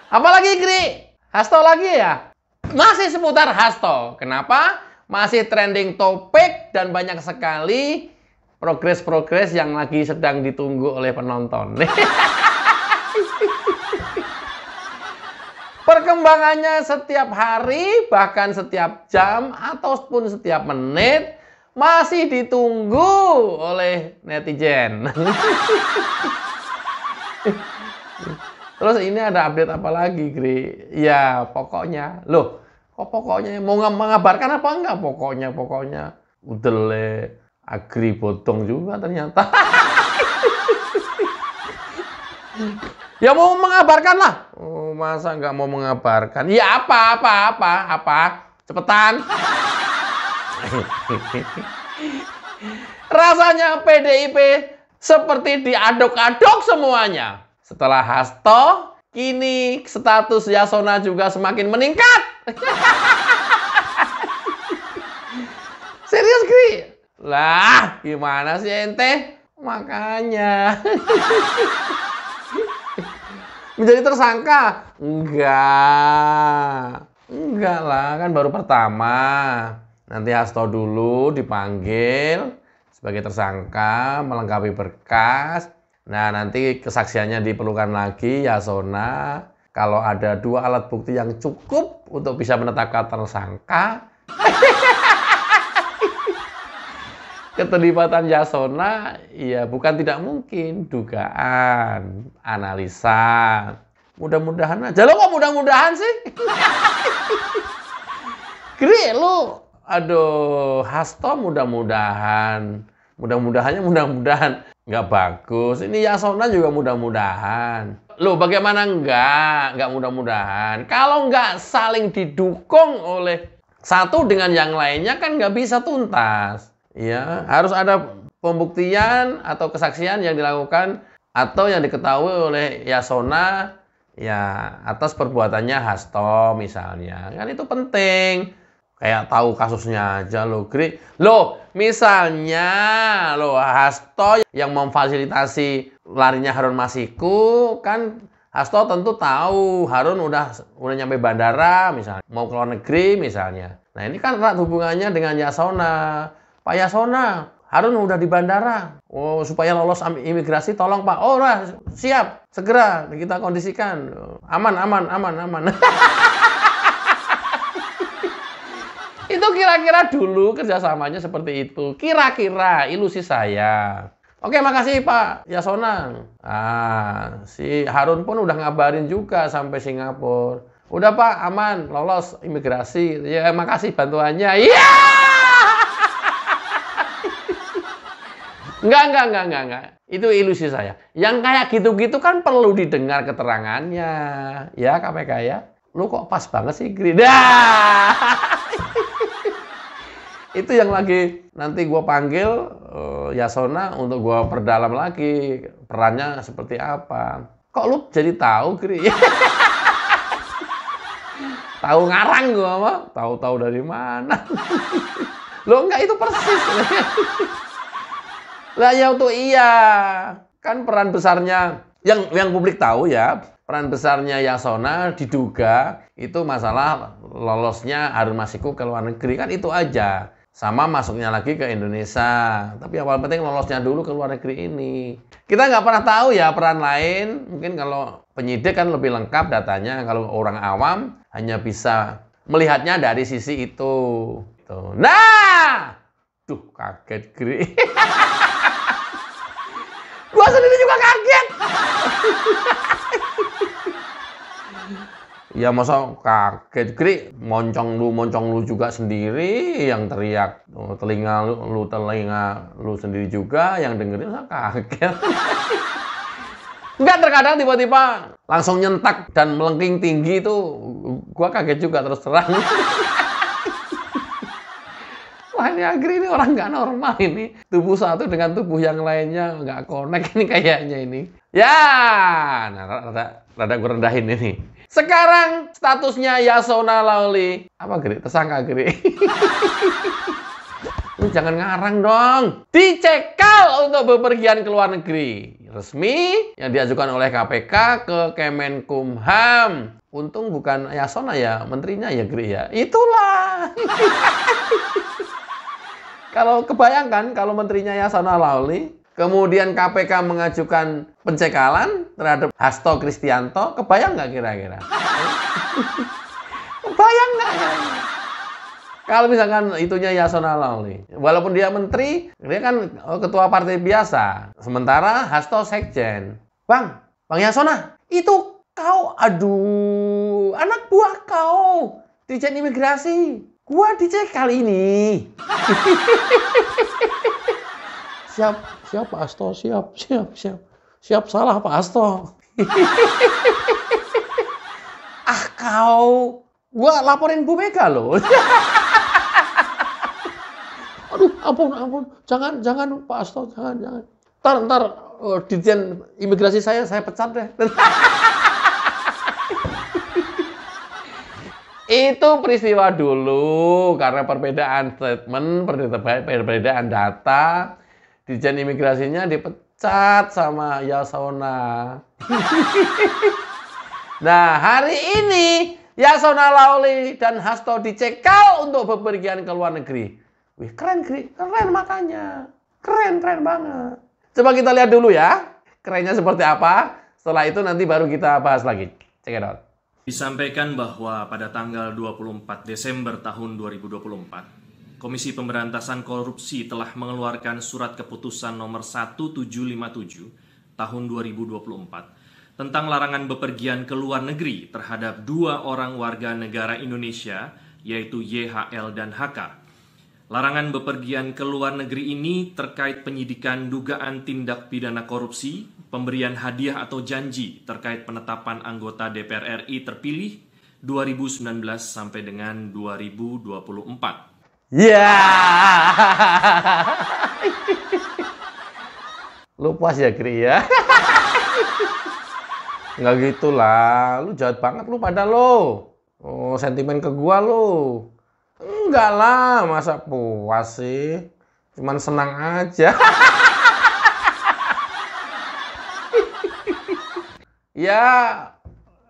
Apalagi, Gri? Hasto lagi ya? Masih seputar Hasto. Kenapa? Masih trending topik dan banyak sekali progres-progres yang lagi sedang ditunggu oleh penonton. Perkembangannya setiap hari, bahkan setiap jam, ataupun setiap menit, masih ditunggu oleh netizen. Terus ini ada update apa lagi, Gri? Ya, pokoknya. Loh, kok pokoknya? Mau mengabarkan apa enggak? Pokoknya. Udele, Agri bodong juga ternyata. Ya mau mengabarkan lah. Oh, masa nggak mau mengabarkan? Ya apa? Cepetan. Rasanya PDIP seperti diaduk-aduk semuanya. Setelah Hasto, kini status Yasona juga semakin meningkat. Serius, Gri? Lah, gimana sih ente? Makanya. Menjadi tersangka? Enggak lah, kan baru pertama. Nanti Hasto dulu dipanggil sebagai tersangka, melengkapi berkas. Nah, nanti kesaksiannya diperlukan lagi, Yasona. Kalau ada 2 alat bukti yang cukup untuk bisa menetapkan tersangka, keterlibatan Yasona, ya bukan tidak mungkin, dugaan, analisa. Mudah-mudahan aja. Lo kok mudah-mudahan sih? Gri, lu, aduh, Hasto mudah-mudahan. Mudah-mudahan. Nggak bagus. Ini Yasona juga mudah-mudahan. Loh, bagaimana nggak mudah-mudahan? Kalau nggak saling didukung oleh satu dengan yang lainnya kan nggak bisa tuntas. Ya, harus ada pembuktian atau kesaksian yang dilakukan atau yang diketahui oleh Yasona ya atas perbuatannya Hasto misalnya. Kan itu penting. Kayak tahu kasusnya aja lo, Gri. Loh, misalnya lo Hasto yang memfasilitasi larinya Harun Masiku, kan Hasto tentu tahu Harun udah nyampe bandara misalnya, mau ke luar negeri misalnya. Nah, ini kan erat hubungannya dengan Yasona. Pak Yasona, Harun udah di bandara. Oh, supaya lolos imigrasi tolong, Pak. Oh, lah, siap. Segera kita kondisikan. Aman. Itu kira-kira dulu kerjasamanya seperti itu. Kira-kira ilusi saya. Oke, makasih Pak Yasona. Si Harun pun udah ngabarin juga sampai Singapura. Udah Pak, aman, lolos imigrasi. Ya, makasih bantuannya. Iya! Enggak. Itu ilusi saya. Yang kayak gitu-gitu kan perlu didengar keterangannya. Ya, KPK ya. Lu kok pas banget sih, Grida. Itu yang lagi nanti gue panggil Yasona untuk gue perdalam lagi perannya seperti apa. Kok lu jadi tahu, Gri? Tahu ngarang gue mah, tahu dari mana? Lo enggak, itu persis. Lah ya untuk iya, kan peran besarnya yang publik tahu ya, peran besarnya Yasona diduga itu masalah lolosnya Harun Masiku ke luar negeri, kan itu aja. Sama masuknya lagi ke Indonesia. Tapi yang paling penting lolosnya dulu ke luar negeri ini. Kita nggak pernah tahu ya peran lain. Mungkin kalau penyidik kan lebih lengkap datanya. Kalau orang awam hanya bisa melihatnya dari sisi itu. Nah! Duh, kaget, Gri. Gua sendiri juga kaget. Ya masa kaget, Gri, moncong lu juga sendiri yang teriak, telinga lu sendiri juga yang dengerin, masa kaget. Enggak, terkadang tiba-tiba langsung nyentak dan melengking tinggi itu gua kaget juga terus terang. Wah, ini Agri ini orang nggak normal ini. Tubuh satu dengan tubuh yang lainnya nggak connect ini kayaknya ini. Ya, nah, rada gue rendahin ini. Sekarang statusnya Yasona Lawli. Apa, Gri? Tersangka, Gri. Lu jangan ngarang dong. Dicekal untuk bepergian ke luar negeri. Resmi yang diajukan oleh KPK ke Kemenkumham. Untung bukan Yasona ya, menterinya ya Gri ya. Itulah. Kalau kebayangkan kalau menterinya Yasona Lawli, kemudian KPK mengajukan pencekalan terhadap Hasto Kristianto, kebayang nggak kira-kira? Kebayang nggak? Kalau misalkan itunya Yasona Lawli, walaupun dia menteri, dia kan ketua partai biasa. Sementara Hasto sekjen. Bang Yasona, itu kau, aduh, anak buah kau, Dirjen Imigrasi. Gua dicek kali ini. Siap Pak Hasto, siap salah Pak Hasto. Kau, gua laporin Bu Mega loh. Aduh, ampun, jangan Pak Hasto, jangan. Ntar Dirjen Imigrasi saya pecat deh. Itu peristiwa dulu, karena perbedaan statement, perbedaan data, Dirjen Imigrasinya dipecat sama Yasona. Nah, hari ini Yasona Lawli dan Hasto dicekal untuk bepergian ke luar negeri. Wih, keren makanya. Keren banget. Coba kita lihat dulu ya, kerennya seperti apa. Setelah itu nanti baru kita bahas lagi. Check it out. Disampaikan bahwa pada tanggal 24 Desember tahun 2024, Komisi Pemberantasan Korupsi telah mengeluarkan surat keputusan nomor 1757 tahun 2024 tentang larangan bepergian ke luar negeri terhadap 2 orang warga negara Indonesia, yaitu YHL dan HK. Larangan bepergian ke luar negeri ini terkait penyidikan dugaan tindak pidana korupsi, pemberian hadiah atau janji terkait penetapan anggota DPR RI terpilih 2019 sampai dengan 2024. Ya. Lu puas ya, Gri ya? Nggak gitulah, lu jahat banget lu pada lo. Oh, sentimen ke gua lu. Enggak lah, masa puas sih? Cuman senang aja. Ya,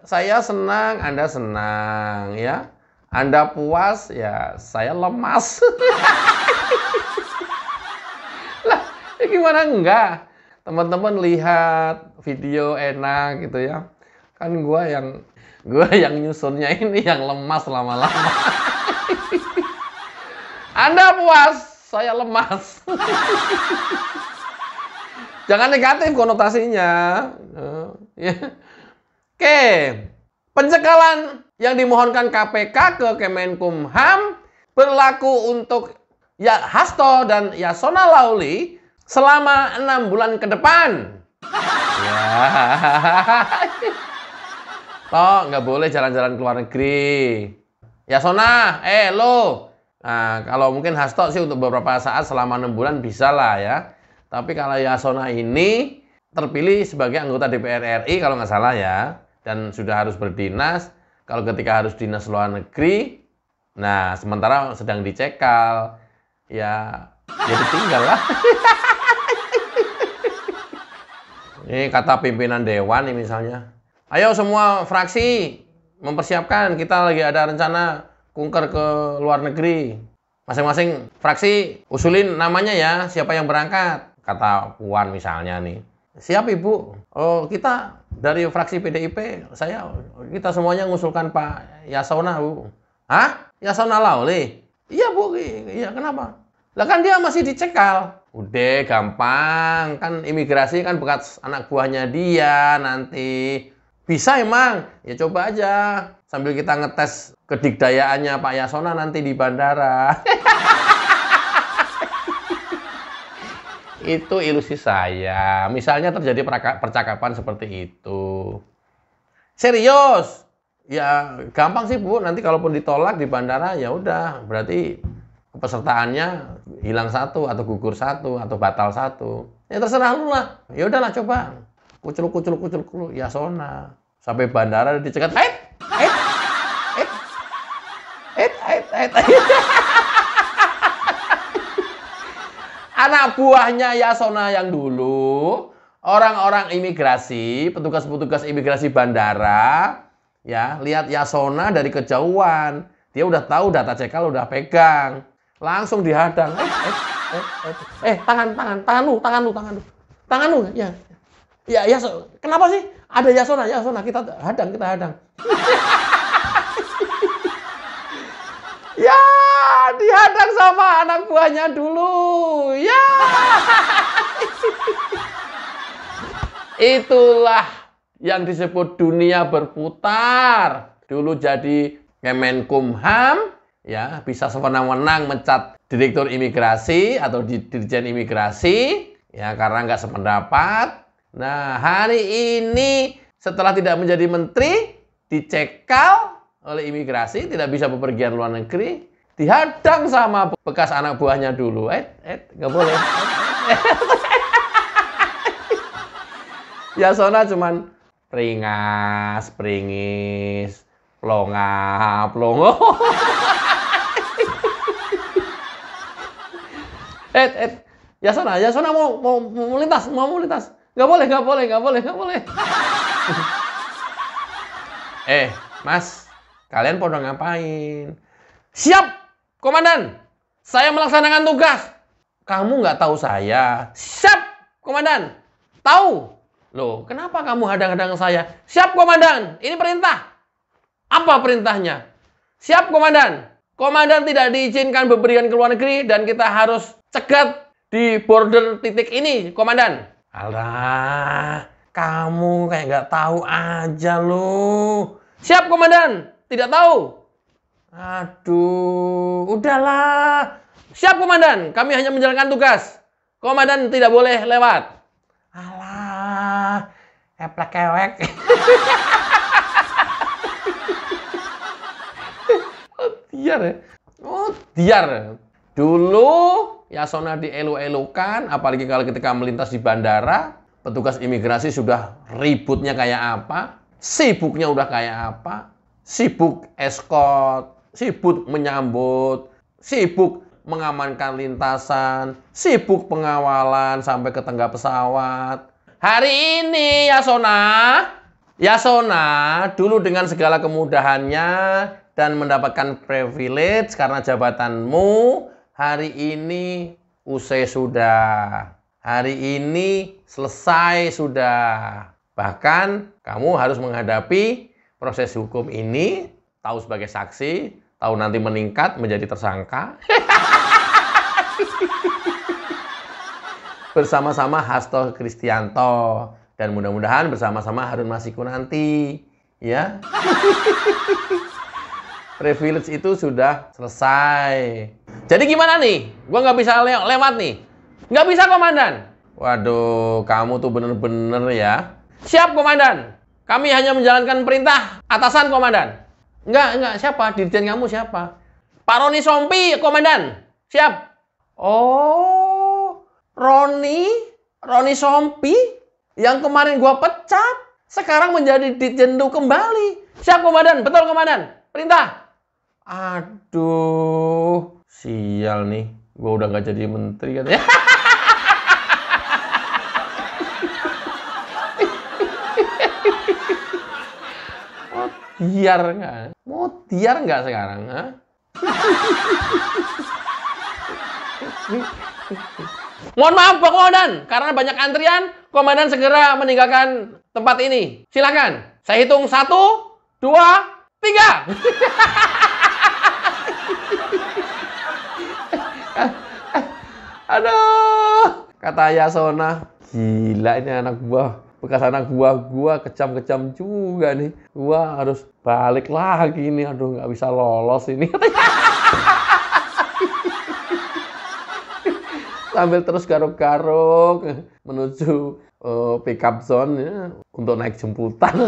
saya senang, Anda senang ya. Anda puas, ya saya lemas. Lah, ya gimana enggak? Teman-teman lihat video enak gitu ya. Kan gua yang nyusunnya ini yang lemas lama-lama. Anda puas, saya lemas. Jangan negatif konotasinya. Oke, pencekalan yang dimohonkan KPK ke Kemenkumham berlaku untuk Hasto dan Yasona Lawli selama 6 bulan ke depan. Ya. Toh, nggak boleh jalan-jalan ke luar negeri. Yasona, lo. Nah, kalau mungkin Hasto sih untuk beberapa saat selama 6 bulan bisa lah ya. Tapi kalau Yasona ini terpilih sebagai anggota DPR RI kalau nggak salah ya. Dan sudah harus berdinas. Kalau ketika harus dinas luar negeri, nah sementara sedang dicekal, ya ditinggal lah. Ini kata pimpinan dewan nih misalnya. Ayo semua fraksi mempersiapkan, kita lagi ada rencana kunker ke luar negeri. Masing-masing fraksi usulin namanya ya, siapa yang berangkat. Kata Puan misalnya nih. Siap Ibu. Oh, kita dari fraksi PDIP, kita semuanya ngusulkan Pak Yasona, Bu. Hah? Yasona Lawli? Iya, Bu. Iya, kenapa? Lah kan dia masih dicekal. Udah gampang, kan imigrasi kan bekas anak buahnya dia nanti. Bisa emang? Ya coba aja. Sambil kita ngetes kedikdayaannya Pak Yasona nanti di bandara. Itu ilusi saya. Misalnya terjadi percakapan seperti itu. Serius? Ya gampang sih Bu. Nanti kalaupun ditolak di bandara ya udah. Berarti kepesertaannya hilang 1 atau gugur 1 atau batal 1. Ya terserah lu lah. Ya udahlah coba. Kucul Yasona. Sampai bandara dicegat. Anak buahnya Yasona yang dulu, orang-orang imigrasi, petugas-petugas imigrasi bandara, ya, lihat Yasona dari kejauhan. Dia udah tahu data cekal udah pegang. Langsung dihadang. Tangan lu. Ya. Ya, kenapa sih? Ada Yasona, kita hadang. Ya, dihadang sama anak buahnya dulu. Ya. Itulah yang disebut dunia berputar. Dulu jadi Kemenkumham, ya, bisa sewenang-wenang mencat direktur imigrasi atau dirjen imigrasi, ya, karena nggak sependapat. Nah, hari ini setelah tidak menjadi menteri, dicekal oleh imigrasi, tidak bisa bepergian luar negeri, dihadang sama bekas anak buahnya dulu. Nggak boleh. Yasona cuman pringis, plongo. Yasona mau melintas. Nggak boleh. Mas, kalian pada ngapain? Siap, komandan. Saya melaksanakan tugas. Kamu nggak tahu saya. Siap, komandan. Tahu. Loh, kenapa kamu hadang-hadang saya? Siap, komandan. Ini perintah. Apa perintahnya? Siap, komandan. Komandan tidak diizinkan bepergian ke luar negeri dan kita harus cegat di border titik ini, komandan. Alah, kamu kayak nggak tahu aja loh. Siap, komandan. Tidak tahu. Aduh, udahlah. Siap, komandan. Kami hanya menjalankan tugas. Komandan tidak boleh lewat. Alah, eplek kewek. Diar. Dulu Yasona dielu-elukan, apalagi kalau ketika melintas di bandara, petugas imigrasi sudah ributnya kayak apa, sibuknya udah kayak apa, sibuk eskort, sibuk menyambut, sibuk mengamankan lintasan, sibuk pengawalan sampai ke tengah pesawat. Hari ini Yasona dulu dengan segala kemudahannya dan mendapatkan privilege karena jabatanmu, hari ini usai sudah. Hari ini selesai sudah. Bahkan kamu harus menghadapi proses hukum ini, tahu sebagai saksi, tahu nanti meningkat menjadi tersangka. Bersama-sama Hasto Kristianto dan mudah-mudahan bersama-sama Harun Masiku nanti, ya. Privilege itu sudah selesai. Jadi gimana nih? Gua nggak bisa lewat nih. Nggak bisa, komandan. Waduh, kamu tuh bener-bener ya. Siap, komandan. Kami hanya menjalankan perintah atasan, komandan. Enggak. Siapa? Dirjen kamu siapa? Pak Roni Sompi, komandan. Siap. Oh, Roni Sompi yang kemarin gua pecat, sekarang menjadi Ditjendu kembali. Siap, komandan. Betul, komandan. Perintah. Aduh, sial nih. Gua udah nggak jadi menteri katanya. Mau diar nggak sekarang? Ha? Mohon maaf, Pak Komandan, karena banyak antrian, komandan segera meninggalkan tempat ini. Silakan. Saya hitung 1, 2, 3. Aduh, kata Yasona, gila ini anak buah, bekas anak buah gua kejam-kejam juga nih. Gua harus balik lagi nih, aduh nggak bisa lolos ini. Sambil terus garuk-garuk menuju pickup zone ya, untuk naik jemputan.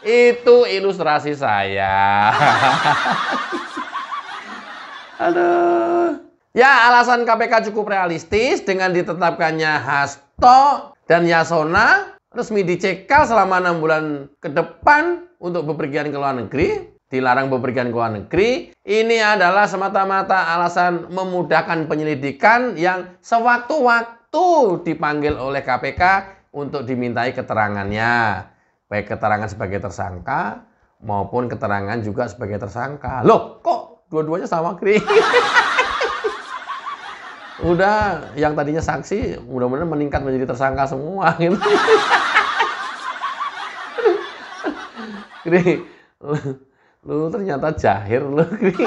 Itu ilustrasi saya. Aduh. Ya, alasan KPK cukup realistis dengan ditetapkannya Hasto dan Yasona resmi dicekal selama 6 bulan ke depan untuk bepergian ke luar negeri, dilarang bepergian ke luar negeri. Ini adalah semata-mata alasan memudahkan penyelidikan yang sewaktu-waktu dipanggil oleh KPK untuk dimintai keterangannya. Baik keterangan sebagai tersangka maupun keterangan juga sebagai tersangka. Loh, kok dua-duanya sama, Kri? Udah, yang tadinya saksi mudah-mudahan meningkat menjadi tersangka semua gitu. Kri, lu ternyata jahir lu, Kri.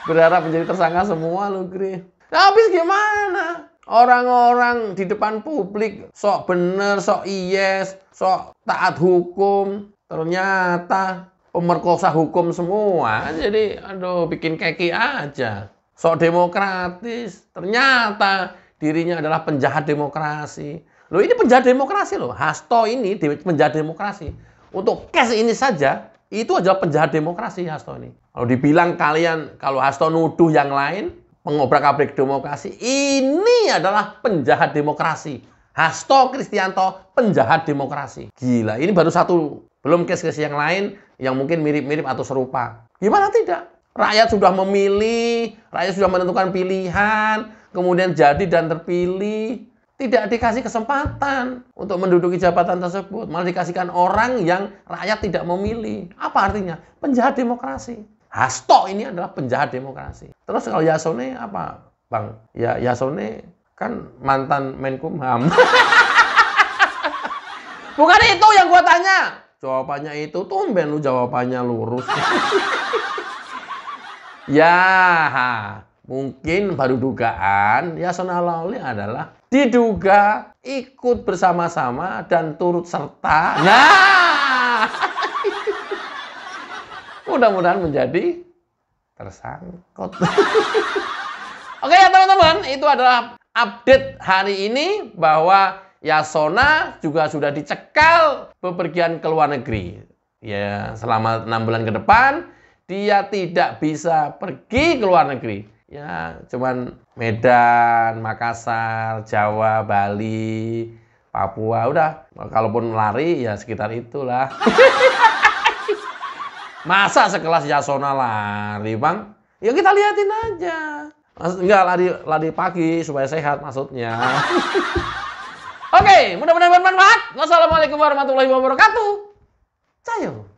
Berharap menjadi tersangka semua lu, Kri. Habis gimana? Orang-orang di depan publik sok bener, sok yes, sok taat hukum, ternyata pemerkosa hukum semua. Jadi aduh bikin keki aja. Sok demokratis, ternyata dirinya adalah penjahat demokrasi. Loh, ini penjahat demokrasi loh. Hasto ini penjahat demokrasi. Untuk case ini saja itu adalah penjahat demokrasi Hasto ini. Kalau dibilang kalian, kalau Hasto nuduh yang lain mengobrak-abrik demokrasi, ini adalah penjahat demokrasi. Hasto Kristianto, penjahat demokrasi. Gila, ini baru satu. Belum case-case yang lain yang mungkin mirip-mirip atau serupa. Gimana tidak? Rakyat sudah memilih, rakyat sudah menentukan pilihan, kemudian jadi dan terpilih. Tidak dikasih kesempatan untuk menduduki jabatan tersebut. Malah dikasihkan orang yang rakyat tidak memilih. Apa artinya? Penjahat demokrasi. Hasto ini adalah penjahat demokrasi. Terus kalau Yasone apa, Bang? Ya Yasone kan mantan Menkumham. Bukan itu yang gua tanya. Jawabannya itu, tumben lu jawabannya lurus. Ya, mungkin baru dugaan Yasona Lawli adalah diduga ikut bersama-sama dan turut serta. Nah, mudah-mudahan menjadi tersangkut. Oke ya teman-teman, itu adalah update hari ini bahwa Yasona juga sudah dicekal bepergian ke luar negeri. Ya, selama 6 bulan ke depan dia tidak bisa pergi ke luar negeri. Ya, cuman Medan, Makassar, Jawa, Bali, Papua, udah. Kalaupun lari ya sekitar itulah. Masa sekelas Yasona lari, Bang? Ya kita liatin aja. Enggak, lari pagi supaya sehat maksudnya. Oke, mudah-mudahan bermanfaat. Wassalamualaikum warahmatullahi wabarakatuh. Cayo.